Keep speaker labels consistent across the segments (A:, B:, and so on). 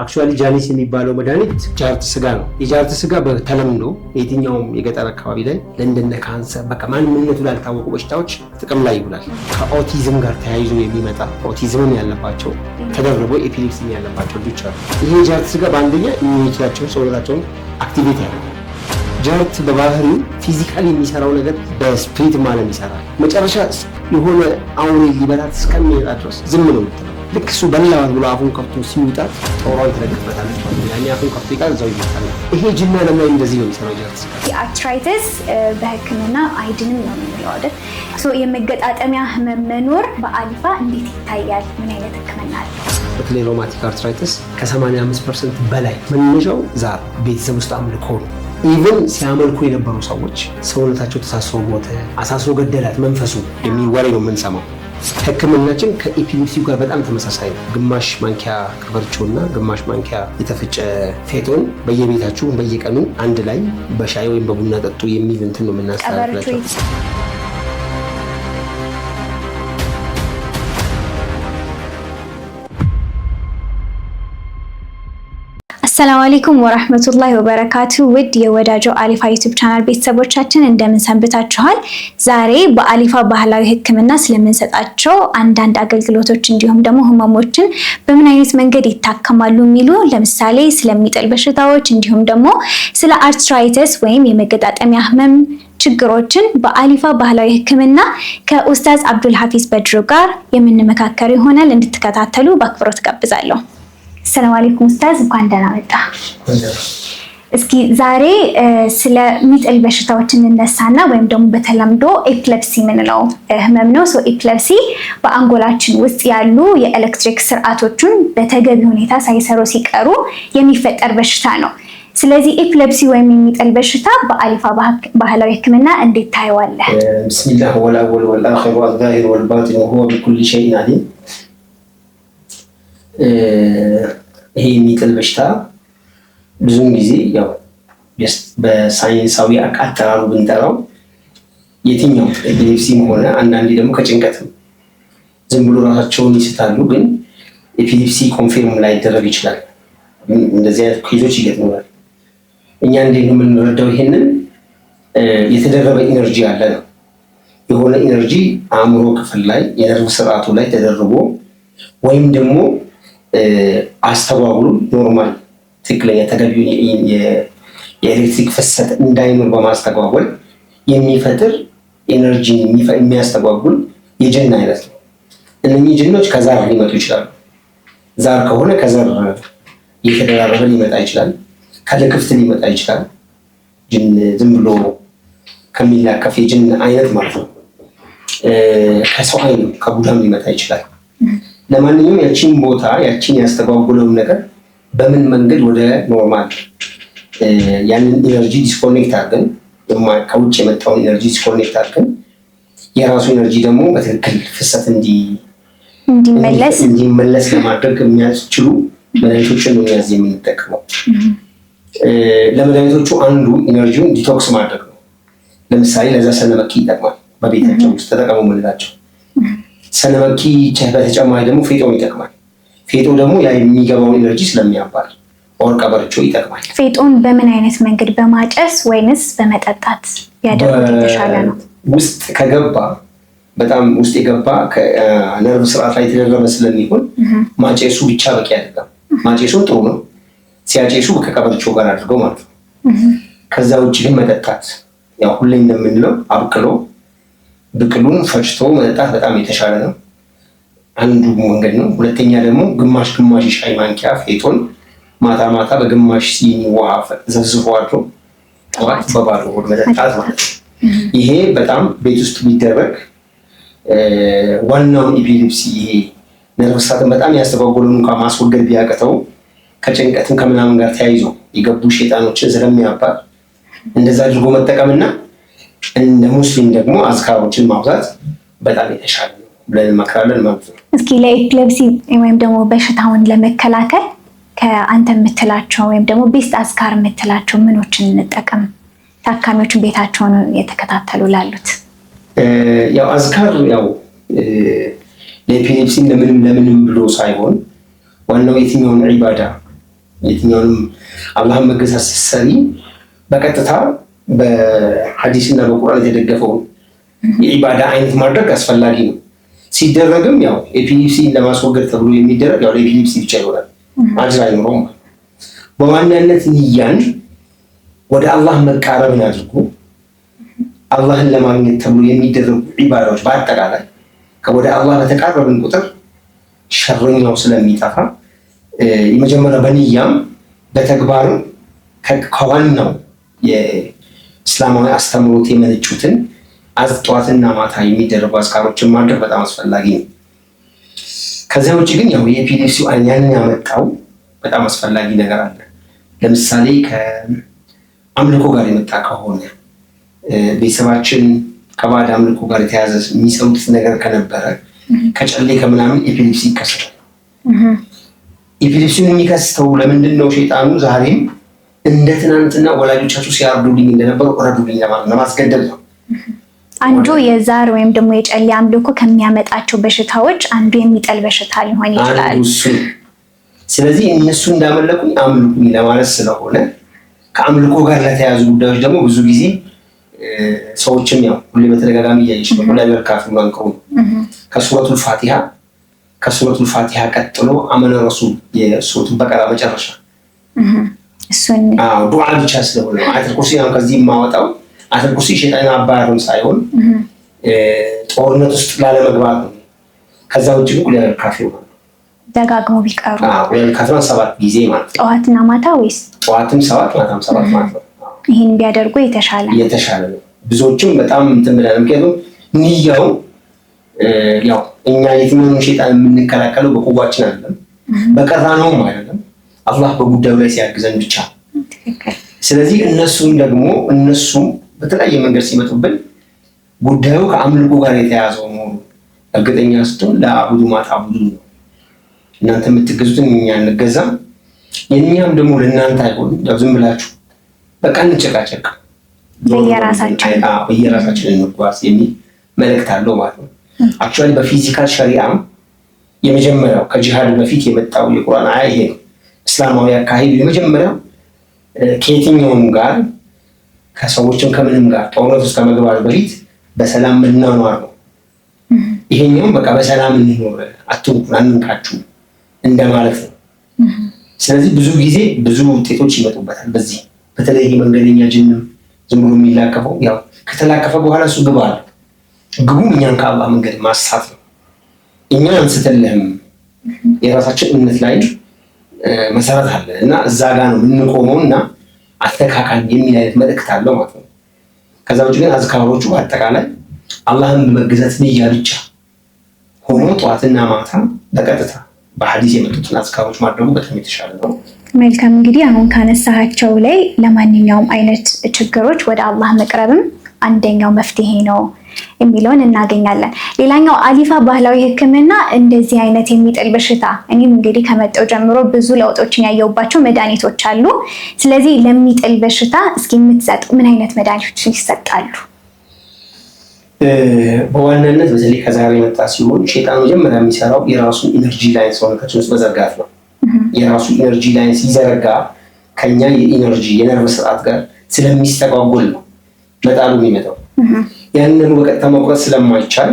A: አክቹዋሊ ጃኒስ የሚባለው መድኃኒት ጃርት ስጋ ነው። የጃርት ስጋ በተለምዶ የትኛውም የገጠር አካባቢ ላይ ለእንደነ ካንሰር በቃ ማንነቱ ላልታወቁ በሽታዎች ጥቅም ላይ ይውላል። ከኦቲዝም ጋር ተያይዞ የሚመጣ ኦቲዝምን ያለባቸው ተደርቦ ኤፒሌፕሲ ያለባቸው ልጆች አሉ። ይሄ ጃርት ስጋ በአንደኛ ኢሚዩኒቲያቸውን ሰውነታቸውን አክቲቬት ያደርጋል። ጃርት በባህሪው ፊዚካሊ የሚሰራው ነገር በስፕሪት ማለም ይሰራል። መጨረሻ የሆነ አውሬ ሊበላት እስከሚመጣ ድረስ ዝም ነው የምትለው። ልክ እሱ በላዋት ብሎ አፉን ከፍቶ ሲውጣት ጦሯ ትረግፍበታለች ማለት ነው። ያኔ አፉን ከፍቶ ይቃል እዛው ይመጣል። ይሄ ጅና ደግሞ እንደዚህ ነው የሚሰራው ጃርት ስጋ።
B: የአርትራይተስ በሕክምና አይድንም ነው የሚለው አይደል? የመገጣጠሚያ ህመም መኖር በአሊፋ እንዴት ይታያል? ምን አይነት ሕክምና አለው?
A: በተለይ ሮማቲክ አርትራይተስ ከ85% በላይ መነሻው ዛር ቤተሰብ ውስጥ አምልኮ ነው። ኢቨን ሲያመልኩ የነበሩ ሰዎች ሰውነታቸው ተሳስሮ ሞተ፣ አሳስሮ ገደላት መንፈሱ የሚል ወሬ ነው የምንሰማው። ህክምናችን ከኤፒሌፕሲው ጋር በጣም ተመሳሳይ ነው። ግማሽ ማንኪያ ቀበርቾና ግማሽ ማንኪያ የተፈጨ ፌጦን በየቤታችሁ በየቀኑ አንድ ላይ በሻይ ወይም በቡና ጠጡ የሚል እንትን ነው የምናስተላልፋቸው።
B: ሰላም አለይኩም ወራህመቱላሂ ወበረካቱ። ውድ የወዳጆ አሊፋ ዩቲዩብ ቻናል ቤተሰቦቻችን እንደምን ሰንብታችኋል? ዛሬ በአሊፋ ባህላዊ ህክምና ስለምንሰጣቸው አንዳንድ አገልግሎቶች እንዲሁም ደግሞ ህመሞችን በምን አይነት መንገድ ይታከማሉ የሚሉ ለምሳሌ ስለሚጥል በሽታዎች እንዲሁም ደግሞ ስለ አርትራይተስ ወይም የመገጣጠሚያ ህመም ችግሮችን በአሊፋ ባህላዊ ህክምና ከኡስታዝ አብዱል ሐፊዝ በድሩ ጋር የምንመካከር ይሆናል። እንድትከታተሉ በአክብሮት ጋብዛለሁ። ሰላም አለይኩም ኡስታዝ፣ እንኳን ደህና መጣ። እስኪ ዛሬ ስለሚጥል በሽታዎች እንነሳና ወይም ደግሞ በተለምዶ ኤፒሌፕሲ የምንለው ህመም ነው። ኤፒሌፕሲ በአንጎላችን ውስጥ ያሉ የኤሌክትሪክ ስርዓቶችን በተገቢ ሁኔታ ሳይሰሩ ሲቀሩ የሚፈጠር በሽታ ነው። ስለዚህ ኤፒሌፕሲ ወይም የሚጥል በሽታ በአሊፋ ባህላዊ ህክምና እንዴት ታየዋለህ?
A: ቢስሚላህ ወልአወል ወልአኺር ወልዛሂር ወልባጢን ወሁወ ቢኩሊ ሸይኢን አሊም። ይሄ የሚጥል በሽታ ብዙውን ጊዜ ያው በሳይንሳዊ አጠራሩ ብንጠራው የትኛው ኤፒሌፕሲም ሆነ አንዳንዴ ደግሞ ከጭንቀትም ዝም ብሎ ራሳቸውን ይስታሉ፣ ግን ኤፒሌፕሲ ኮንፊርም ላይደረግ ይችላል። እንደዚህ አይነት ኬዞች ይገጥሙናል። እኛ እንዴት ነው የምንረዳው? ይሄንን የተደረበ ኢነርጂ አለ ነው። የሆነ ኢነርጂ አእምሮ ክፍል ላይ የነርቭ ስርዓቱ ላይ ተደርቦ ወይም ደግሞ አስተጓጉሉ ኖርማል ትክክለኛ ተገቢውን የኤሌክትሪክ ፍሰት እንዳይኖር በማስተጓጎል የሚፈጥር ኢነርጂ የሚያስተጓጉል የጅን አይነት ነው። እነኚህ ጅኖች ከዛር ሊመጡ ይችላሉ። ዛር ከሆነ ከዘር እየተደራረበ ሊመጣ ይችላል። ከልክፍት ሊመጣ ይችላል። ጅን ዝም ብሎ ከሚላከፍ የጅን አይነት ማለት ነው። ከሰው አይን ከቡዳም ሊመጣ ይችላል። ለማንኛውም ያቺን ቦታ ያቺን ያስተጓጉለውን ነገር በምን መንገድ ወደ ኖርማል ያንን ኢነርጂ ዲስኮኔክት አድርገን ከውጭ የመጣውን ኢነርጂ ዲስኮኔክት አድርገን የራሱ ኢነርጂ ደግሞ በትክክል ፍሰት እንዲመለስ ለማድረግ የሚያስችሉ መድኃኒቶችን ነው ያዝ የምንጠቀመው። ለመድኃኒቶቹ አንዱ ኢነርጂውን ዲቶክስ ማድረግ ነው። ለምሳሌ ለዛ ሰነመኪ ይጠቅማል። በቤታቸው ውስጥ ተጠቀሙ የምንላቸው ሰነመኪ በተጨማሪ ደግሞ ፌጦም ይጠቅማል። ፌጦ ደግሞ ያ የሚገባውን ኢነርጂ ስለሚያባል ኦር ቀበርቾ ይጠቅማል።
B: ፌጦን በምን አይነት መንገድ በማጨስ ወይንስ በመጠጣት ያደረጉት የተሻለ ነው?
A: ውስጥ ከገባ በጣም ውስጥ የገባ ከነርቭ ስርዓት ላይ የተደረበ ስለሚሆን ማጨሱ ብቻ በቂ አይደለም። ማጨሱም ጥሩ ነው ሲያጨሱ ከቀበርቾ ጋር አድርገው ማለት ነው። ከዛ ውጭ ግን መጠጣት ያው ሁሌ እንደምንለው አብቅሎ ብቅሉን ፈጭቶ መጠጣት በጣም የተሻለ ነው። አንዱ መንገድ ነው። ሁለተኛ ደግሞ ግማሽ ሻይ ማንኪያ ፌጦን ማታ ማታ በግማሽ ሲኒ ውሃ ዘፍዝፎ አድሮ ጠዋት በባዶ ሆድ መጠጣት ማለት ነው። ይሄ በጣም ቤት ውስጥ ቢደረግ ዋናውን ኤፒሌፕሲ ይሄ ነርቭ ስርዓትን በጣም ያስተጓጎሉን እንኳን ማስወገድ ቢያቅተው ከጭንቀትም ከምናምን ጋር ተያይዞ የገቡ ሸይጣኖችን ስለሚያባል እንደዛ አድርጎ መጠቀምና እንደ ሙስሊም ደግሞ አዝካሮችን ማብዛት በጣም የተሻለ ነው ብለን እንመክራለን ማለት ነው።
B: እስኪ ለኤፒሌፕሲ ወይም ደግሞ በሽታውን ለመከላከል ከአንተ የምትላቸው ወይም ደግሞ ቤስት አዝካር የምትላቸው ምኖችን እንጠቀም? ታካሚዎችን ቤታቸውን የተከታተሉ ላሉት
A: ያው አዝካር ያው ለኤፒሌፕሲ ለምንም ብሎ ሳይሆን ዋናው የትኛውን ዒባዳ የትኛውንም አላህን መገዛት ስትሰሪ በቀጥታ በሐዲስና በቁርአን የተደገፈው የኢባዳ አይነት ማድረግ አስፈላጊ ነው። ሲደረግም ያው ኤፒሊፕሲ ለማስወገድ ተብሎ የሚደረግ ያው ለኤፒሊፕሲ ብቻ ይሆናል፣ አጅር አይኖረውም። በዋናነት ንያን ወደ አላህ መቃረብን አድርጎ አላህን ለማግኘት ተብሎ የሚደረጉ ኢባዳዎች በአጠቃላይ ወደ አላህ በተቃረብን ቁጥር ሸረኛው ስለሚጠፋ የመጀመሪያ በንያም በተግባርም ከዋናው የእስላማዊ አስተምሮት የመነጩትን ጠዋትና ማታ የሚደረጉ አዝካሮችን ማድረግ በጣም አስፈላጊ ነው። ከዚያ ውጭ ግን ያው የኤፒሌፕሲው ያንን ያመጣው በጣም አስፈላጊ ነገር አለ። ለምሳሌ ከአምልኮ ጋር የመጣ ከሆነ ቤተሰባችን ከባዕድ አምልኮ ጋር የተያዘ የሚሰሩት ነገር ከነበረ ከጨሌ ከምናምን ኤፒሌፕሲ ይከሰታል። ኤፒሌፕሲውን የሚከስተው ለምንድን ነው? ሸይጣኑ ዛሬም እንደ ትናንትና ወላጆቻችሁ ሲያርዱልኝ እንደነበሩ እረዱልኝ ለማስገደል ነው።
B: አንዱ የዛር ወይም ደግሞ የጨሌ አምልኮ ከሚያመጣቸው በሽታዎች አንዱ የሚጠል በሽታ ሊሆን ይችላል።
A: ስለዚህ እነሱ እንዳመለኩኝ አምልኩኝ ለማለት ስለሆነ ከአምልኮ ጋር ለተያዙ ጉዳዮች ደግሞ ብዙ ጊዜ ሰዎችም ያው ሁሌ በተደጋጋሚ እያየች ነው። ሁላ በርካቱ ማንቀሩ ከሱረቱል ፋቲሃ ቀጥሎ አመነ ረሱል የሱረቱል በቀራ መጨረሻ
B: እሱን
A: ዱዓ ብቻ ስለሆነ አያተል ኩርሲ ነው። ከዚህ የማወጣው አያተል ኩርሲ ሸይጣን አባረም ሳይሆን ጦርነት ውስጥ ላለመግባት ነው። ከዛ ውጭ ግን ሁላ በርካቱ ነው
B: ደጋግሞ ቢቀሩ
A: ሁላ 7 ጊዜ ማለት ነው።
B: ጠዋትና ማታ ወይስ
A: ጠዋትም 7 ማታም 7 ማለት ነው።
B: ይሄን ቢያደርጉ የተሻለ
A: ነው። ብዙዎችም በጣም እንትን ብለን ምክንያቱም ንያው ያው እኛ የትኛውን ሸይጣን የምንከላከለው በቁዋችን አይደለም፣ በቀራነውም አይደለም፣ አላህ በጉዳዩ ላይ ሲያግዘን ብቻ። ስለዚህ እነሱም በተለያየ መንገድ ሲመጡብን ጉዳዩ ከአምልኮ ጋር የተያዘው መሆኑ እርግጠኛ ስትሆን ለአቡዱ ማታቡዱ ነው። እናንተ የምትገዙትን እኛ እንገዛም፣ የእኛም ደግሞ ለእናንተ አይሆንም። ያው ዝም ብላችሁ በቃ እንጨቃጨቅ በየራሳችን እንጓዝ የሚል መልእክት አለው ማለት ነው። አክቹዋሊ በፊዚካል ሸሪዓም የመጀመሪያው ከጂሃድ በፊት የመጣው የቁርአን አያ ይሄ ነው። እስላማዊ አካሄድ የመጀመሪያው ከየትኛውም ጋር ከሰዎችም ከምንም ጋር ጦርነት ውስጥ ከመግባት በፊት በሰላም መናኗር ነው። ይሄኛውም በቃ በሰላም እንኖር፣ አትንኩን፣ አንንካችሁ እንደማለት ነው። ስለዚህ ብዙ ጊዜ ብዙ ውጤቶች ይመጡበታል በዚህ በተለይ መንገደኛ ጅንም ዝም ብሎ የሚላከፈው ያው ከተላከፈ በኋላ እሱ ግብ አለ። ግቡም እኛን ከአላህ መንገድ ማሳት ነው። እኛ አንስተልህም የራሳችን እምነት ላይ መሰረት አለ እና እዛ ጋር ነው የምንቆመው እና አስተካካል የሚል አይነት መልእክት አለው ማለት ነው። ከዛ ውጭ ግን አዝካሮቹ በአጠቃላይ አላህን በመገዛት ንያ ብቻ ሆኖ ጠዋትና ማታ በቀጥታ በሐዲስ የመጡትን አዝካሮች ማድረጉ በጣም የተሻለ ነው።
B: መልካም። እንግዲህ አሁን ካነሳሃቸው ላይ ለማንኛውም አይነት ችግሮች ወደ አላህ መቅረብም አንደኛው መፍትሄ ነው የሚለውን እናገኛለን። ሌላኛው አሊፋ ባህላዊ ሕክምና እንደዚህ አይነት የሚጥል በሽታ እኔም እንግዲህ ከመጣው ጀምሮ ብዙ ለውጦችን ያየሁባቸው መድኃኒቶች አሉ። ስለዚህ ለሚጥል በሽታ እስኪ የምትሰጡ ምን አይነት መድኃኒቶች ይሰጣሉ?
A: በዋናነት በተለይ ከዛሬ የመጣ ሲሆን ሸይጣን መጀመሪያ የሚሰራው የራሱን ኢነርጂ ላይን ሰውነታችን ውስጥ መዘርጋት ነው። የራሱ ኢነርጂ ላይን ሲዘረጋ ከኛ የኢነርጂ የነርቭ ስርዓት ጋር ስለሚስተጓጎል ነው መጣሉ የሚመጣው። ያንን በቀጥታ መቁረጥ ስለማይቻል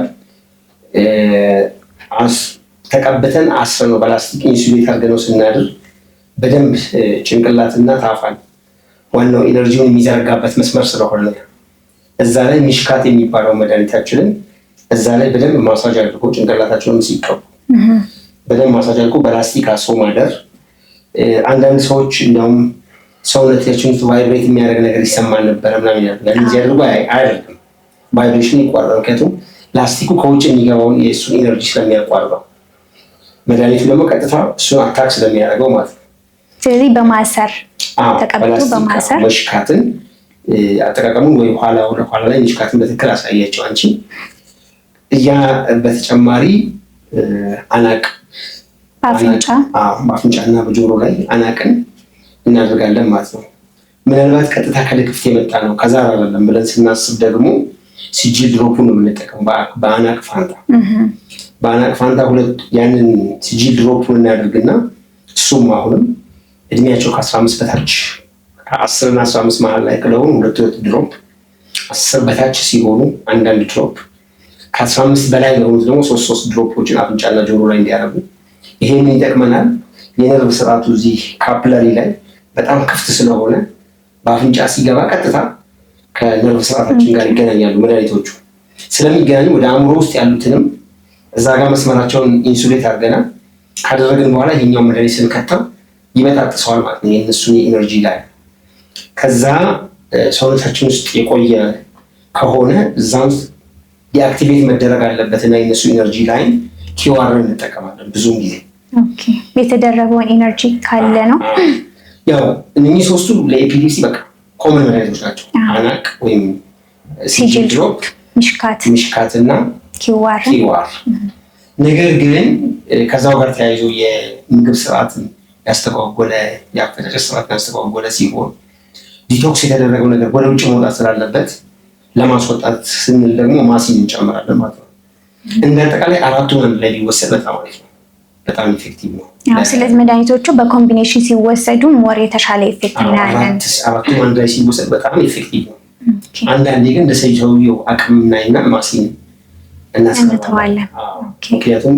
A: ተቀብተን አስረን ነው በላስቲክ ኢንሱሌት አድርገነው ስናድር በደንብ ጭንቅላትና ታፋን ዋናው ኢነርጂውን የሚዘረጋበት መስመር ስለሆነ እዛ ላይ ሚሽካት የሚባለው መድኃኒታችንን እዛ ላይ በደንብ ማሳጅ አድርጎ ጭንቅላታቸውን ሲቀቡ በደንብ ማሳጅ አድርጎ በላስቲክ አስሮ ማደር። አንዳንድ ሰዎች እንዲያውም ሰውነታችን ውስጥ ቫይብሬት የሚያደርግ ነገር ይሰማል ነበረ ምናምን ያደርጋል። እዚህ አድርጎ አይደለም፣ ቫይብሬሽን ይቋረጣል። ምክንያቱም ላስቲኩ ከውጭ የሚገባውን የእሱን ኢነርጂ ስለሚያቋርጠው፣ መድኃኒቱ ደግሞ ቀጥታ እሱን አታክ ስለሚያደርገው ማለት ነው።
B: ስለዚህ በማሰር ተቀብቶ በማሰር
A: መሽካትን አጠቃቀሙን ወይ ወደ ኋላ ላይ መሽካትን በትክክል አሳያቸው አንቺ። እያ በተጨማሪ አናቅ በአፍንጫና በጆሮ ላይ አናቅን እናደርጋለን ማለት ነው። ምናልባት ቀጥታ ከልክፍት የመጣ ነው ከዛ አይደለም ብለን ስናስብ ደግሞ ሲጂል ድሮፑን ነው የምንጠቀም በአናቅ ፋንታ ሁለት ያንን ሲጂል ድሮፑን እናደርግና እሱም አሁንም እድሜያቸው ከ15 በታች ከ10 እና 15 መሀል ላይ ከለሆኑ 2 ድሮፕ፣ 10 በታች ሲሆኑ አንዳንድ ድሮፕ፣ ከ15 በላይ ለሆኑት ደግሞ 3 ድሮፖችን አፍንጫና ጆሮ ላይ እንዲያደርጉ። ይሄን ይጠቅመናል። የነርቭ ስርዓቱ እዚህ ካፕለሪ ላይ በጣም ክፍት ስለሆነ በአፍንጫ ሲገባ ቀጥታ ከነርቭ ስርዓታችን ጋር ይገናኛሉ። መድኃኒቶቹ ስለሚገናኙ ወደ አእምሮ ውስጥ ያሉትንም እዛ ጋር መስመራቸውን ኢንሱሌት አድርገናል ካደረግን በኋላ ይሄኛው መድኃኒት ስንከተው ይበጣጥሰዋል ማለት ነው የእነሱን የኢነርጂ ላይ። ከዛ ሰውነታችን ውስጥ የቆየ ከሆነ እዛ ውስጥ ዲአክቲቬት መደረግ አለበት እና የእነሱ ኢነርጂ ላይ ኪዋር እንጠቀማለን ብዙውን ጊዜ።
B: የተደረገውን ኢነርጂ ካለ ነው።
A: ያው እነኚህ ሶስቱ ለኤፒሌፕሲ በቃ ኮመን መድኃኒቶች ናቸው። አናቅ ወይም ሲጅል ድሮፕ፣ ሚሽካት እና ኪዋር። ነገር ግን ከዛው ጋር ተያይዞ የምግብ ስርዓትን ያስተጓጎለ የአፈጫጭ ስርዓትን ያስተጓጎለ ሲሆን ዲቶክስ የተደረገው ነገር ወደ ውጭ መውጣት ስላለበት ለማስወጣት ስንል ደግሞ ማሲን እንጨምራለን ማለት ነው። እንደ አጠቃላይ አራቱን አንድ ላይ ሊወሰድ በጣም አሪፍ ነው። በጣም ኢፌክቲቭ ነው።
B: ስለዚህ መድኃኒቶቹ በኮምቢኔሽን ሲወሰዱ ሞር የተሻለ ኢፌክት እናያለን።
A: አራቱም አንድ ላይ ሲወሰድ በጣም ኢፌክቲቭ ነው። አንዳንዴ ግን እንደ ሰውየው አቅም እናይና ማሲን እናስቀምጠዋለን። ምክንያቱም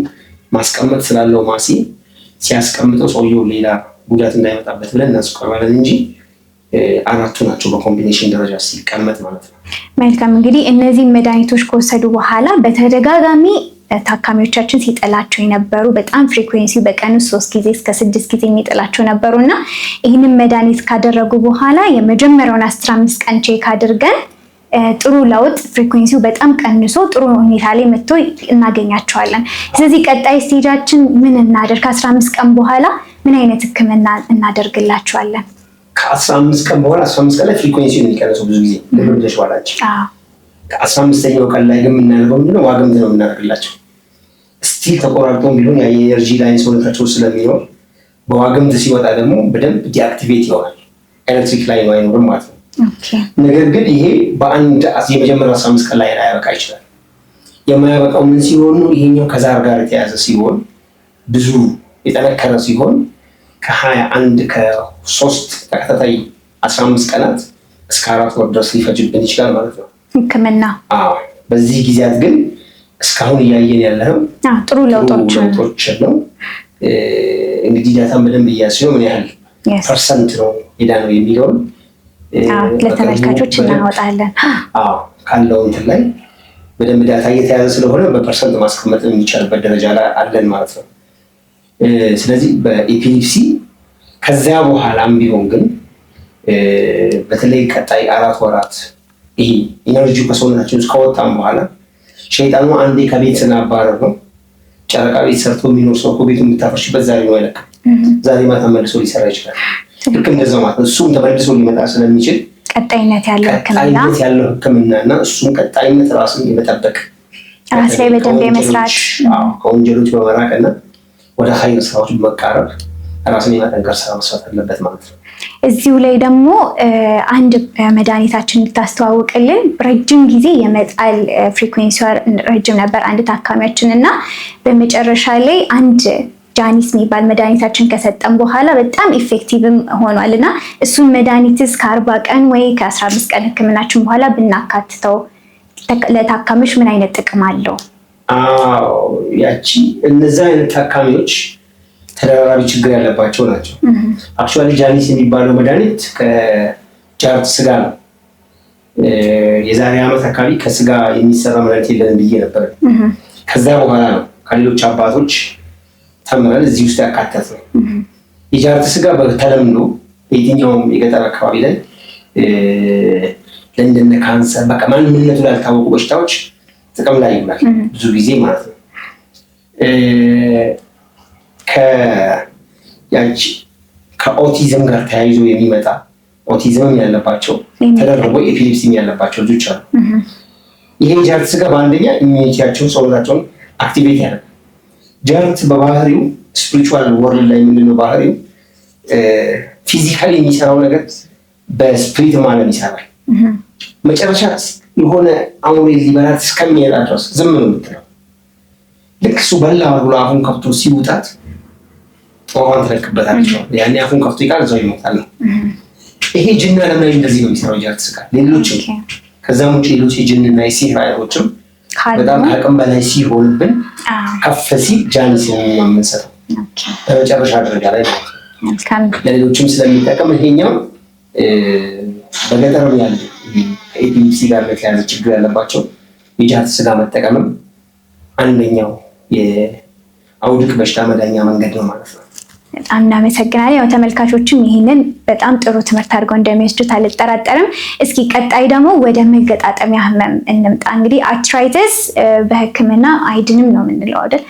A: ማስቀመጥ ስላለው ማሲን ሲያስቀምጠው ሰውየው ሌላ ጉዳት እንዳይመጣበት ብለን እናስቀምጣለን እንጂ አራቱ ናቸው በኮምቢኔሽን ደረጃ ሲቀመጥ ማለት ነው።
B: መልካም። እንግዲህ እነዚህ መድኃኒቶች ከወሰዱ በኋላ በተደጋጋሚ ታካሚዎቻችን ሲጥላቸው የነበሩ በጣም ፍሪኩዌንሲ በቀን 3 ጊዜ እስከ 6 ጊዜ የሚጥላቸው ነበሩ እና ይህንን መድኃኒት ካደረጉ በኋላ የመጀመሪያውን 15 ቀን ቼክ አድርገን ጥሩ ለውጥ ፍሪኩዌንሲው በጣም ቀንሶ ጥሩ ሁኔታ ላይ መጥቶ እናገኛቸዋለን። ስለዚህ ቀጣይ ስቴጃችን ምን እናደርግ? ከ15 ቀን በኋላ ምን አይነት ህክምና እናደርግላቸዋለን?
A: ከ15 ቀን በኋላ 15 ቀን ላይ ፍሪኩዌንሲው የሚቀንሰው ብዙ ጊዜ ለምንድነው ዋላችሁ? ከ15ኛው ቀን ላይ ግን የምናደርገው ምንድነው? ዋግምት ነው የምናደርግላቸው። ስቲል ተቆራርጦም ቢሆን የኤነርጂ ላይ ሰውነታቸው ስለሚኖር በዋግምት ሲወጣ ደግሞ በደንብ ዲአክቲቬት ይሆናል። ኤሌክትሪክ ላይ ነው አይኖርም ማለት ነው። ነገር ግን ይሄ በአንድ የመጀመሪያ 15 ቀን ላይ ላያበቃ ይችላል። የማያበቃው ምን ሲሆን ነው? ይሄኛው ከዛር ጋር የተያዘ ሲሆን ብዙ የጠነከረ ሲሆን ከ21 ከ3 ተከታታይ 15 ቀናት እስከ 4 ወር ድረስ ሊፈጅብን ይችላል ማለት ነው
B: ህክምና።
A: በዚህ ጊዜያት ግን እስካሁን እያየን ያለው
B: ጥሩ ለውጦች
A: ነው። እንግዲህ ዳታን በደንብ እያስነው ምን ያህል ፐርሰንት ነው ሄዳ ነው የሚለውን
B: ለተመልካቾች እናወጣለን።
A: ካለው እንትን ላይ በደንብ ዳታ እየተያዘ ስለሆነ በፐርሰንት ማስቀመጥ የሚቻልበት ደረጃ ላይ አለን ማለት ነው። ስለዚህ በኤፒሌፕሲ ከዚያ በኋላም ቢሆን ግን በተለይ ቀጣይ 4 ወራት ይሄ ኢነርጂው ከሰውነታችን ውስጥ ከወጣም በኋላ ሸይጣኑ አንዴ ከቤት ስናባረር ነው። ጨረቃ ቤት ሰርቶ የሚኖር ሰው እኮ ቤቱን የምታፈርሽበት ዛሬ ነው አይለቅም። ዛሬ ማታ መልሶ ሊሰራ ይችላል። ልክ እንደዛው ማለት ነው። እሱም ተመልሶ ሊመጣ ስለሚችል
B: ቀጣይነት ያለው
A: ሕክምና እና እሱም ቀጣይነት ራስን የመጠበቅ
B: ራስ ላይ በደንብ የመስራት
A: ከወንጀሎች በመራቅ እና ወደ ኸይር ስራዎች በመቃረብ ራስን የማጠንከር ስራ መስራት አለበት ማለት ነው።
B: እዚሁ ላይ ደግሞ አንድ መድኃኒታችን እንድታስተዋውቅልን ረጅም ጊዜ የመጣል ፍሪኩዌንሲዋ ረጅም ነበር አንድ ታካሚያችን እና በመጨረሻ ላይ አንድ ጃኒስ የሚባል መድኃኒታችን ከሰጠን በኋላ በጣም ኢፌክቲቭም ሆኗል እና እሱን መድኃኒትስ ከ40 ቀን ወይ ከ15 ቀን ህክምናችን በኋላ ብናካትተው ለታካሚዎች ምን አይነት ጥቅም አለው?
A: ያቺ እነዚህ አይነት ታካሚዎች ተደራራቢ ችግር ያለባቸው ናቸው። አክቹዋሊ ጃኒስ የሚባለው መድኃኒት ከጃርት ስጋ ነው። የዛሬ ዓመት አካባቢ ከስጋ የሚሰራ መድኃኒት የለንም ብዬ ነበር። ከዛ በኋላ ነው ከሌሎች አባቶች ተምረን እዚህ ውስጥ ያካተት ነው። የጃርት ስጋ በተለምዶ በየትኛውም የገጠር አካባቢ ላይ ለእንደነ ካንሰር በቃ ማንነቱ ላልታወቁ በሽታዎች ጥቅም ላይ ይውላል ብዙ ጊዜ ማለት ነው። ከኦቲዝም ጋር ተያይዞ የሚመጣ ኦቲዝምም ያለባቸው ተደርጎ ኤፒሌፕሲም ያለባቸው ልጆች አሉ። ይሄ ጃርት ስጋ በአንደኛ ኢሚዩኒቲያቸውን ሰውነታቸውን አክቲቬት ያደርጋል። ጃርት በባህሪው ስፒሪቹዋል ወርልድ ላይ ምንድነው ባህሪው? ፊዚካሊ የሚሰራው ነገር በስፒሪት ማለም ይሰራል። መጨረሻ የሆነ አሁን ሊበላት እስከሚሄዳ ድረስ ዝም ነው የምትለው። ልክ እሱ በላ ብሎ አሁን ከብቶ ሲውጣት ጦሯን ትለቅበታለች። ያኔ አፉን ከፍቶ ይቃል እዛው ይሞታል ነው። ይሄ ጅን ዓለም ላይ እንደዚህ ነው የሚሰራው ጃርት ስጋ። ሌሎችም ከዛም ውጭ ሌሎች የጅንና የሲህር አይነቶችም በጣም ከአቅም በላይ ሲሆንብን ከፍ ሲል ጃኒስ ነው የምንሰጠው በመጨረሻ ደረጃ ላይ ማለት ነው። ለሌሎችም ስለሚጠቅም ይሄኛው በገጠርም ያለ ኤፒሊፕሲ ጋር የተያዘ ችግር ያለባቸው የጃርት ስጋ መጠቀምም አንደኛው የአውድቅ በሽታ መዳኛ መንገድ ነው ማለት ነው።
B: በጣም እናመሰግናለን። ያው ተመልካቾችም ይህንን በጣም ጥሩ ትምህርት አድርገው እንደሚወስዱት አልጠራጠርም። እስኪ ቀጣይ ደግሞ ወደ መገጣጠሚያ ህመም እንምጣ። እንግዲህ አርትራይተስ በሕክምና አይድንም ነው የምንለው አይደል?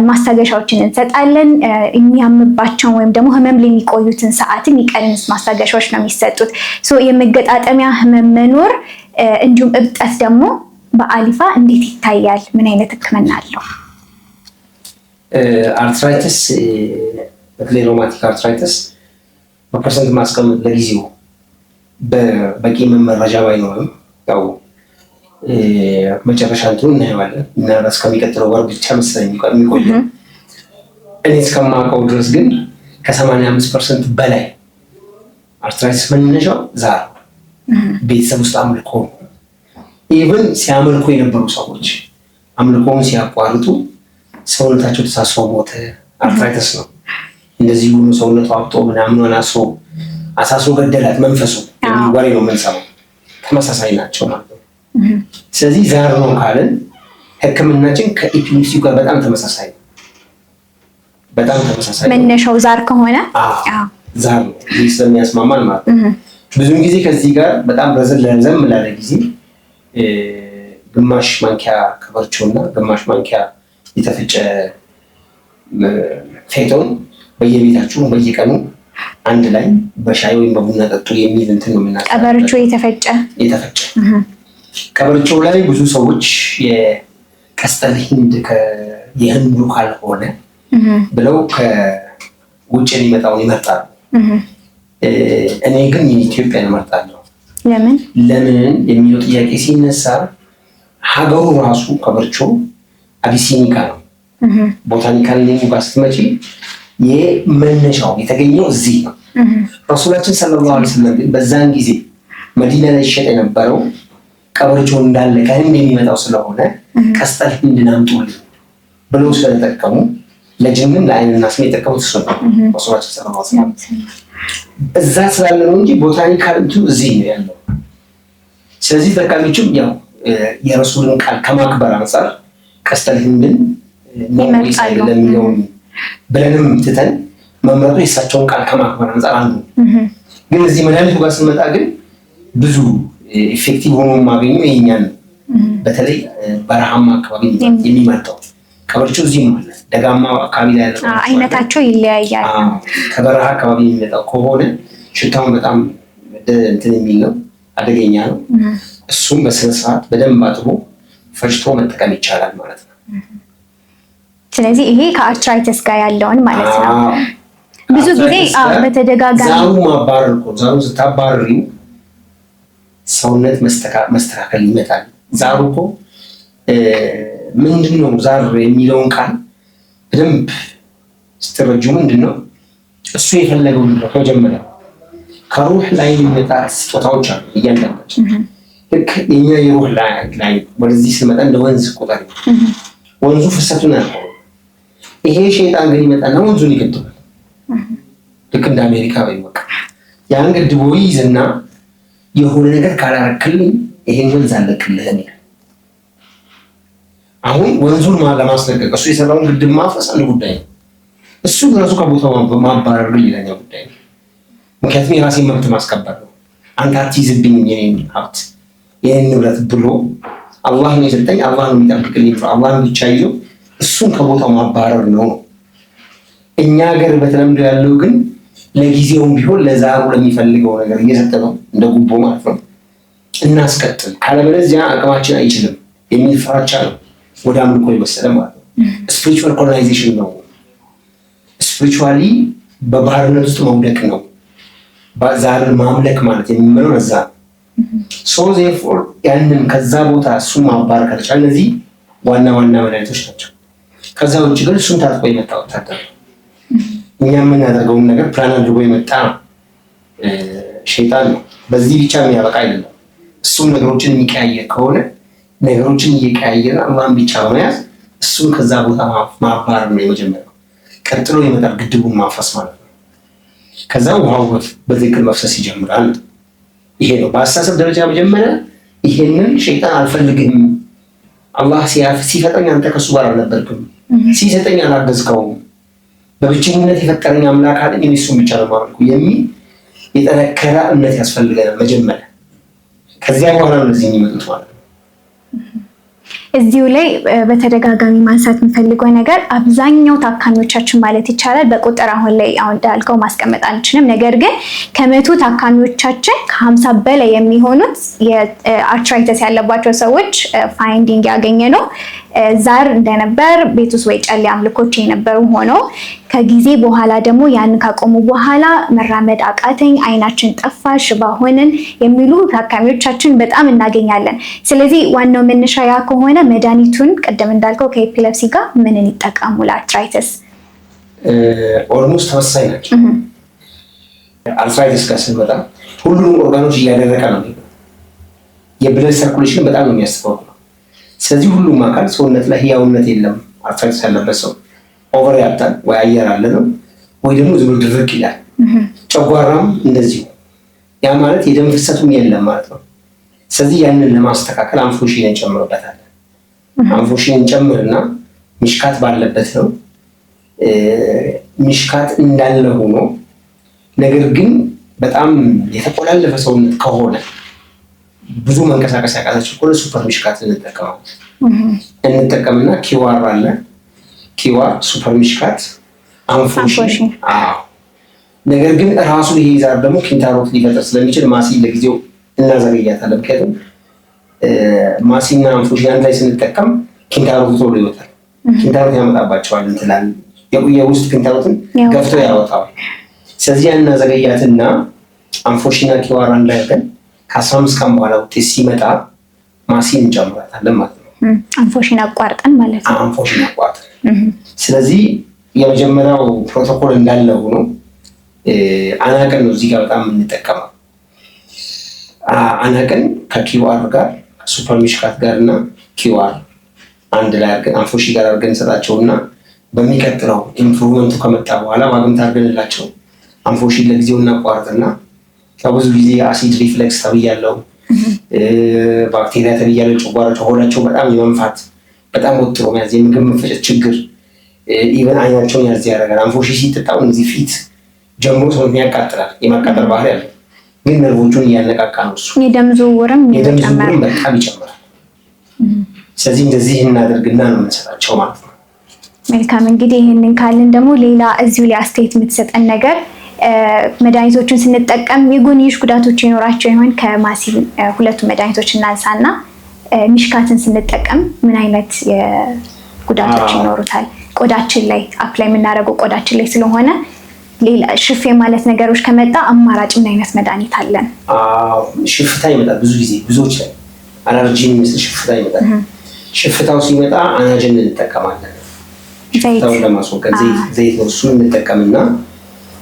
B: ማስታገሻዎችን እንሰጣለን። የሚያምባቸውን ወይም ደግሞ ህመም ላይ የሚቆዩትን ሰዓት የሚቀንስ ማስታገሻዎች ነው የሚሰጡት። የመገጣጠሚያ ህመም መኖር እንዲሁም እብጠት ደግሞ በአሊፋ እንዴት ይታያል? ምን አይነት ህክምና አለው?
A: አርትራይተስ በተለይ ሮማቲክ አርትራይተስ በፐርሰንት ማስቀመጥ ለጊዜው በቂ መረጃ ባይኖርም ያው መጨረሻ እንትኑ እናየዋለን እና እስከሚቀጥለው ወር ብቻ መሰለኝ የሚቆየው። እኔ እስከማውቀው ድረስ ግን ከ85% በላይ አርትራይተስ መነሻው ዛር ቤተሰብ ውስጥ አምልኮ ነው። ኢቭን ሲያመልኩ የነበሩ ሰዎች አምልኮውን ሲያቋርጡ ሰውነታቸው ተሳስሮ ሞተ። አርትራይተስ ነው እንደዚህ ሁሉ ሰውነቱ አብጦ ምናምን አሳስሮ ገደላት መንፈሱ ወሬ ነው የምንሰማው። ተመሳሳይ ናቸው ማለት ነው። ስለዚህ ዛር ነው ካልን ህክምናችን ከኤፒሊፕሲ ጋር በጣም ተመሳሳይ ነው። በጣም ተመሳሳይ
B: መነሻው ዛር ከሆነ
A: ዛር ነው ስለሚያስማማል ማለት ነው። ብዙውን ጊዜ ከዚህ ጋር በጣም ረዘም ላለ ጊዜ ግማሽ ማንኪያ ከበርቾና ግማሽ ማንኪያ የተፈጨ ፌቶን በየቤታችሁ በየቀኑ አንድ ላይ በሻይ ወይም በቡና ጠጡ የሚል እንትን ነው የምናቀርበው።
B: ቀበርቾ የተፈጨ
A: ቀበርቾ ላይ ብዙ ሰዎች የቀስጠል ሂንድ የህንዱ ካልሆነ ብለው ከውጭ የሚመጣውን ይመርጣሉ። እኔ ግን የኢትዮጵያን እመርጣለሁ። ለምን የሚለው ጥያቄ ሲነሳ ሀገሩ ራሱ ቀበርቾ አቢሲኒካ ነው። ቦታኒካል ኔሙ ጋር ስትመጪ የመነሻው የተገኘው እዚህ ነው። ረሱላችን ሰለላሁ ዐለይሂ ወሰለም ግን በዛን ጊዜ መዲና ላይ ይሸጥ የነበረው ቀበርቾ እንዳለ ከህንድ የሚመጣው ስለሆነ ቀስጠል ሂንድን አምጡልኝ ብለው ስለተጠቀሙ ለጅንም ለአይንና ስሜት የጠቀሙት እሱ ነው። ረሱላችን ሰለላሁ ዐለይሂ ወሰለም እዛ ስላለ ነው እንጂ ቦታኒካል እንትኑ እዚህ ነው ያለው። ስለዚህ ተጠቃሚዎችም ያው የረሱልን ቃል ከማክበር አንጻር ቀስጠል ሂንድን ለሚለውን ብለንም ትተን መምረጡ የእሳቸውን ቃል ከማክበር አንጻር አንዱ። ግን እዚህ መድኃኒቱ ጋር ስንመጣ ግን ብዙ ኢፌክቲቭ ሆኖ የማገኘው ይሄኛን ነው። በተለይ በረሃማ አካባቢ የሚመርጠው ቀበርቾ እዚህም አለ። ደጋማ አካባቢ ላይ ያለው
B: አይነታቸው ይለያያል።
A: ከበረሃ አካባቢ የሚመጣው ከሆነ ሽታውን በጣም እንትን የሚል ነው፣ አደገኛ ነው። እሱም በስነ ስርዓት በደንብ አጥቦ ፈጭቶ መጠቀም ይቻላል ማለት ነው።
B: ስለዚህ ይሄ ከአርትራይተስ ጋር ያለውን ማለት ነው። ብዙ ጊዜ በተደጋጋሚ
A: ዛሩ ማባረር እኮ ዛሩ ስታባረሪው ሰውነት መስተካከል ይመጣል። ዛሩ እኮ ምንድን ነው ዛር የሚለውን ቃል በደንብ ስትረጁ ምንድን ነው እሱ የፈለገው መጀመሪያ ከሩህ ላይ የሚመጣ ስጦታዎች አሉ እያንዳንዳቸው። ልክ የኛ የሩህ ላይ ወደዚህ ስመጣ እንደ ወንዝ ቆጣሪ ወንዙ ፍሰቱን ያለው ይሄ ሸይጣን ግን ይመጣና ወንዙን ይገድባል። ልክ እንደ አሜሪካ በይወቅ ያን ገድቦ ይይዝና የሆነ ነገር ካላረክልኝ ይሄን ወንዝ አለቅልህን ይላል። አሁን ወንዙን ለማስለቀቅ እሱ የሰራውን ግድብ ማፍረስ አንድ ጉዳይ ነው። እሱ ራሱ ከቦታው ማባረር ሌላኛው ጉዳይ ነው። ምክንያቱም የራሴን መብት ማስከበር ነው። አንተ አትይዝብኝ የኔን ሀብት የኔን ንብረት ብሎ አላህ ነው የሰጠኝ፣ አላህ ነው የሚጠብቅልኝ ብሎ አላህን ብቻ ይዞ እሱን ከቦታው ማባረር ነው። እኛ ሀገር በተለምዶ ያለው ግን ለጊዜውም ቢሆን ለዛሩ ለሚፈልገው ነገር እየሰጠ ነው፣ እንደ ጉቦ ማለት ነው። እናስቀጥል ካለበለዚያ አቅማችን አይችልም የሚል ፍራቻ ነው ወደ አምልኮ የወሰደ ማለት ነው። ስፒሪቹዋል ኮሎናይዜሽን ነው። ስፒሪቹዋሊ በባህርነት ውስጥ መውደቅ ነው። ዛርን ማምለክ ማለት የሚመለው ነዛ ሶ ዜርፎር ያንን ከዛ ቦታ እሱን ማባረር ከተቻለ እነዚህ ዋና ዋና መድኃኒቶች ናቸው። ከዛ ውጭ ግን እሱን ታጥቆ የመጣ ወታደር እኛ የምናደርገውን ነገር ፕላን አድርጎ የመጣ ሸይጣን ነው። በዚህ ብቻ የሚያበቃ አይደለም። እሱም ነገሮችን የሚቀያየር ከሆነ ነገሮችን እየቀያየረ አላህን ብቻ በመያዝ እሱን ከዛ ቦታ ማባረር ነው የመጀመሪያው። ቀጥሎ ይመጣል ግድቡን ማፍረስ ማለት ነው። ከዛ ውሃው በትክክል መፍሰስ ይጀምራል። ይሄ ነው በአስተሳሰብ ደረጃ መጀመሪያ ይሄንን ሸይጣን አልፈልግህም፣ አላህ ሲፈጥረኝ አንተ ከሱ ጋር አልነበርክም፣ ሲሰጠኝ አላገዝከውም፣ በብቸኝነት የፈጠረኝ አምላክ አለኝ እኔ እሱን ብቻ ነው የማመልከው የሚል የጠነከረ እምነት ያስፈልገናል መጀመሪያ። ከዚያ በኋላ ነው እዚህ የሚመጡት ማለት ነው።
B: እዚሁ ላይ በተደጋጋሚ ማንሳት የምፈልገው ነገር አብዛኛው ታካሚዎቻችን ማለት ይቻላል በቁጥር አሁን እንዳልከው ማስቀመጥ አንችልም። ነገር ግን ከመቶ ታካሚዎቻችን ከ50 በላይ የሚሆኑት የአርትራይተስ ያለባቸው ሰዎች ፋይንዲንግ ያገኘ ነው ዛር እንደነበር ቤት ውስጥ ወይ ጨሌ አምልኮች የነበሩ ሆነው ከጊዜ በኋላ ደግሞ ያን ካቆሙ በኋላ መራመድ አቃተኝ፣ አይናችን ጠፋ፣ ሽባ ሆንን የሚሉ ታካሚዎቻችን በጣም እናገኛለን። ስለዚህ ዋናው መነሻ ያ ከሆነ መድኃኒቱን ቅድም እንዳልከው ከኤፒለፕሲ ጋር ምንን ይጠቀሙ ለአርትራይተስ?
A: ኦልሞስት ተመሳሳይ ናቸው። አርትራይተስ ጋር ስንመጣ ሁሉንም ኦርጋኖች እያደረቀ ነው። የብለድ ሰርኩሌሽን በጣም ነው የሚያስተዋውቀው። ስለዚህ ሁሉም አካል ሰውነት ላይ ህያውነት የለም። አርትራይተስ ያለበት ሰው ኦቨር ያጣል፣ ወይ አየር አለ ነው፣ ወይ ደግሞ ዝም ብሎ ድርቅ ይላል። ጨጓራም እንደዚሁ። ያ ማለት የደም ፍሰቱም የለም ማለት ነው። ስለዚህ ያንን ለማስተካከል አንፎሺን እንጨምርበታለን። አንፎሺን እንጨምርና ሚሽካት ባለበት ነው። ሚሽካት እንዳለ ሆኖ ነገር ግን በጣም የተቆላለፈ ሰውነት ከሆነ ብዙ መንቀሳቀስ ያቃታቸው ከሆነ ሱፐር ሚሽካት እንጠቀምና ኪዋር አለ። ኪዋር ሱፐር ሚሽካት አንፎሺን። ነገር ግን ራሱ ይሄ ዛር ደግሞ ኪንታሮት ሊፈጠር ስለሚችል ማሲን ለጊዜው እናዘገያታለን። ምክንያቱም ማሲና አንፎሺን አንድ ላይ ስንጠቀም ኪንታሮት ቶሎ ይወጣል። ኪንታሮት ያመጣባቸዋል እንትላል የውስጥ ኪንታሮትን ገፍቶ ያወጣዋል። ስለዚህ ያን እናዘገያትና አንፎሺና ኪዋር አንድ ላይ አድርገን ከ15 ቀን በኋላ ውጤት ሲመጣ ማሲን እንጨምራታለን ማለት ነው።
B: አንፎሺን አቋርጠን ማለት ነው።
A: አንፎሺን አቋርጠን። ስለዚህ የመጀመሪያው ፕሮቶኮል እንዳለ ሆኖ አናቀን ነው እዚህ ጋር በጣም የምንጠቀመው። አናቀን ከኪዋር ጋር ከሱፐር ሚሽካት ጋር እና ኪዋር አንድ ላይ አድርገን አንፎሺ ጋር አድርገን እንሰጣቸውና በሚቀጥለው ኢምፕሩቭመንቱ ከመጣ በኋላ ዋግምት አድርገንላቸው አንፎሺን ለጊዜው እናቋርጥና ከብዙ ጊዜ አሲድ ሪፍሌክስ ተብያለው፣ ባክቴሪያ ተብያለው፣ ጨጓራቸው ሆዳቸው በጣም የመንፋት በጣም ወጥሮ መያዝ፣ የምግብ መፈጨት ችግር፣ ኢቨን አይናቸውን ያዝ ያደርጋል። አንፎሺ ሲጠጣው እዚህ ፊት ጀምሮ ሰውነትን ያቃጥላል። የማቃጠል ባህሪ ያለው ግን ነርቮቹን እያነቃቃ ነው። እሱ የደም ዝውውርም በጣም ይጨምራል። ስለዚህ እንደዚህ እናደርግና ነው የምንሰጣቸው ማለት ነው።
B: መልካም። እንግዲህ ይህንን ካልን ደግሞ ሌላ እዚሁ ላይ አስተያየት የምትሰጠን ነገር መድኃኒቶችን ስንጠቀም የጎንዮሽ ጉዳቶች ይኖራቸው ይሆን? ከማሲን ሁለቱ መድኃኒቶች እናንሳና ሚሽካትን ስንጠቀም ምን አይነት ጉዳቶች ይኖሩታል? ቆዳችን ላይ አፕላይ የምናደርገው ቆዳችን ላይ ስለሆነ ሌላ ሽፍ ማለት ነገሮች ከመጣ አማራጭ ምን አይነት መድኃኒት አለን?
A: ሽፍታ ይመጣል። ብዙ ጊዜ ብዙዎች ላይ አለርጂ የሚመስል ሽፍታ ይመጣል። ሽፍታው ሲመጣ አናጅን እንጠቀማለን። ሽፍታውን ለማስወገድ ዘይት ነው፣ እሱን እንጠቀምና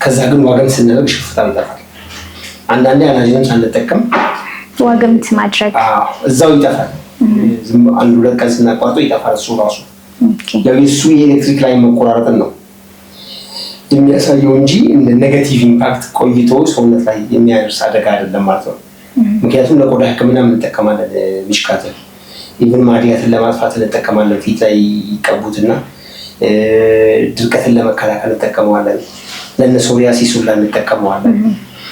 A: ከዛ ግን ዋግምት ስናደርግ ሽፍታው ይጠፋል። አንዳንዴ አናጅንም ሳንጠቀም
B: ዋግምት ማድረግ
A: እዛው ይጠፋል። አንድ ሁለት ቀን ስናቋርጠው ይጠፋል እሱ ራሱ። የሱ የኤሌክትሪክ ላይ መቆራረጥን ነው የሚያሳየው እንጂ እንደ ኔጋቲቭ ኢምፓክት ቆይቶ ሰውነት ላይ የሚያደርስ አደጋ አይደለም ማለት ነው። ምክንያቱም ለቆዳ ሕክምና እንጠቀማለን ሚሽካትን። ኢቭን ማዲያትን ለማጥፋት እንጠቀማለን። ፊት ላይ ይቀቡትና ድርቀትን ለመከላከል እንጠቀመዋለን። ለነሶሪያሲስ ሁላ እንጠቀመዋለን።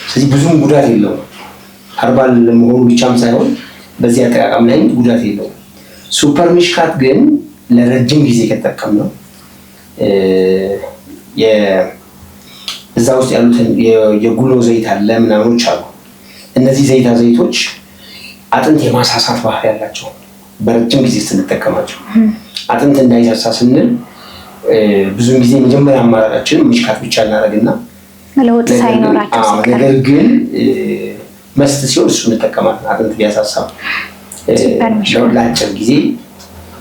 A: ስለዚህ ብዙም ጉዳት የለውም። ሀርባል መሆኑ ብቻም ሳይሆን በዚህ አጠቃቀም ላይ ጉዳት የለውም። ሱፐር ሚሽካት ግን ለረጅም ጊዜ ከተጠቀምነው እዛ ውስጥ ያሉትን የጉሎ ዘይት አለ ምናምኖች አሉ። እነዚህ ዘይቶች አጥንት የማሳሳት ባህሪ ያላቸው በረጅም ጊዜ ስንጠቀማቸው አጥንት እንዳይሳሳ ስንል ብዙውን ጊዜ መጀመሪያ አማራጫችን ሚሽካት ብቻ እናደርግና
B: ለውጥ ሳይኖራቸው
A: ነገር ግን መስት ሲሆን እሱ እንጠቀማለን። አጥንት ቢያሳሳ ለአጭር ጊዜ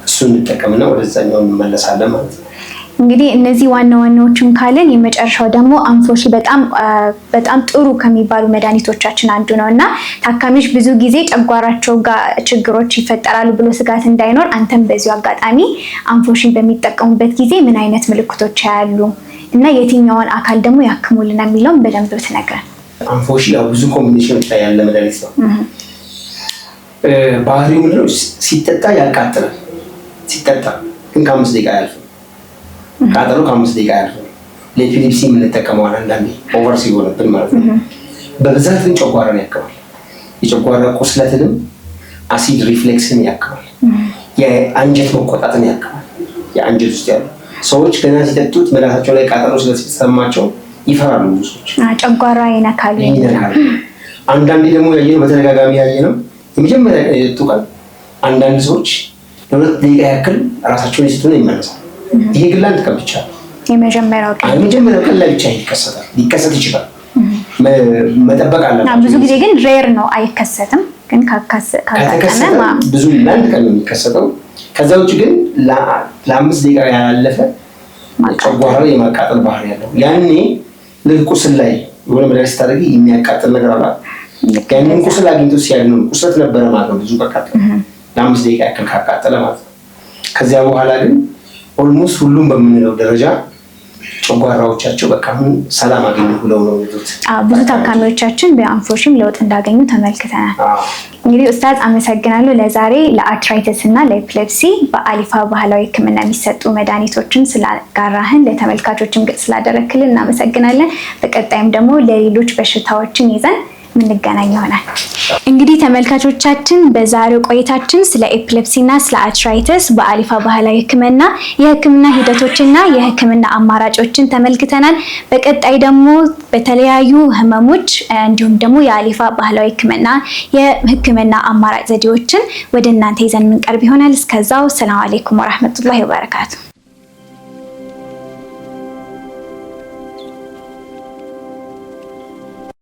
A: እሱ እንጠቀምና ወደዛኛው እንመለሳለን ማለት ነው።
B: እንግዲህ እነዚህ ዋና ዋናዎችን ካለን የመጨረሻው ደግሞ አንፎሺ በጣም ጥሩ ከሚባሉ መድኃኒቶቻችን አንዱ ነው እና ታካሚዎች ብዙ ጊዜ ጨጓራቸው ጋር ችግሮች ይፈጠራሉ ብሎ ስጋት እንዳይኖር አንተም በዚሁ አጋጣሚ አንፎሺን በሚጠቀሙበት ጊዜ ምን አይነት ምልክቶች ያሉ እና የትኛውን አካል ደግሞ ያክሙልና የሚለውን በደንብ ብትነግረን።
A: አንፎሺ ያው ብዙ ኮምቢኔሽኖች ላይ ያለ መድኃኒት ነው። ባህሪው ምንድነው? ሲጠጣ ያቃጥላል። ሲጠጣ ግን ከ5 ደቂቃ አያልፍም። ቃጠሎ ከ5 ደቂቃ አያልፍም። ለኤፒሌፕሲ የምንጠቀመዋል አንዳንዴ ኦቨር ሲሆንብን ማለት ነው። በብዛት ግን ጨጓራን ያክማል። የጨጓራ ቁስለትንም አሲድ ሪፍሌክስን ያክማል። የአንጀት መቆጣትን ያክማል። የአንጀት ውስጥ ያሉ ሰዎች ገና ሲጠጡት ምላሳቸው ላይ ቃጠሎ ስለተሰማቸው ይፈራሉ። ብዙ ሰዎች
B: ጨጓራ ይነካል።
A: አንዳንዴ ደግሞ ያየነው በተደጋጋሚ ያየነው የመጀመሪያ የጠጡ ቀን አንዳንድ ሰዎች ለ2 ደቂቃ ያክል ራሳቸውን ይስቱና ይመለሳል። ይሄ ግን ለአንድ ቀን ብቻ
B: የመጀመሪያው ቀን ላይ ብቻ ይከሰታል። ሊከሰት ይችላል። መጠበቅ አለበት። ብዙ ጊዜ ግን ሬር ነው፣ አይከሰትም። ግን
A: ከተከሰተ ብዙ ለአንድ ቀን ነው የሚከሰተው። ከዛ ውጭ ግን ለ5 ደቂቃ ያላለፈ ጨጓራ ላይ የማቃጠል ባህሪ ያለው ያኔ ቁስል ላይ የሆነ መድኃኒት ስታደርጊ የሚያቃጥል ነገር አለ። ያንን ቁስል አግኝቶ ሲያድኑ ቁስለት ነበረ ማለት ነው። ብዙ በቃጠለ ለ5 ደቂቃ ያክል ካቃጠለ ማለት ነው። ከዚያ በኋላ ግን ኦልሞስት ሁሉም በምንለው ደረጃ ጨጓራዎቻቸው በቃ ምን ሰላም አገኙ ብለው ነው የሚሉት።
B: ብዙ ታካሚዎቻችን በአንፎሺም ለውጥ እንዳገኙ ተመልክተናል። እንግዲህ ኡስታዝ አመሰግናለሁ። ለዛሬ ለአርትራይተስ እና ለኤፒሌፕሲ በአሊፋ ባህላዊ ሕክምና የሚሰጡ መድኃኒቶችን ስላጋራህን ለተመልካቾችም ግልጽ ስላደረክልን እናመሰግናለን። በቀጣይም ደግሞ ለሌሎች በሽታዎችን ይዘን ምንገናኝ ይሆናል። እንግዲህ ተመልካቾቻችን በዛሬው ቆይታችን ስለ ኤፒሌፕሲ እና ስለ አርትራይተስ በአሊፋ ባህላዊ ሕክምና የሕክምና ሂደቶችና የሕክምና አማራጮችን ተመልክተናል። በቀጣይ ደግሞ በተለያዩ ህመሞች እንዲሁም ደግሞ የአሊፋ ባህላዊ ሕክምና የሕክምና አማራጭ ዘዴዎችን ወደ እናንተ ይዘን የምንቀርብ ይሆናል። እስከዛው ሰላም አለይኩም ወራህመቱላሂ ወበረካቱ።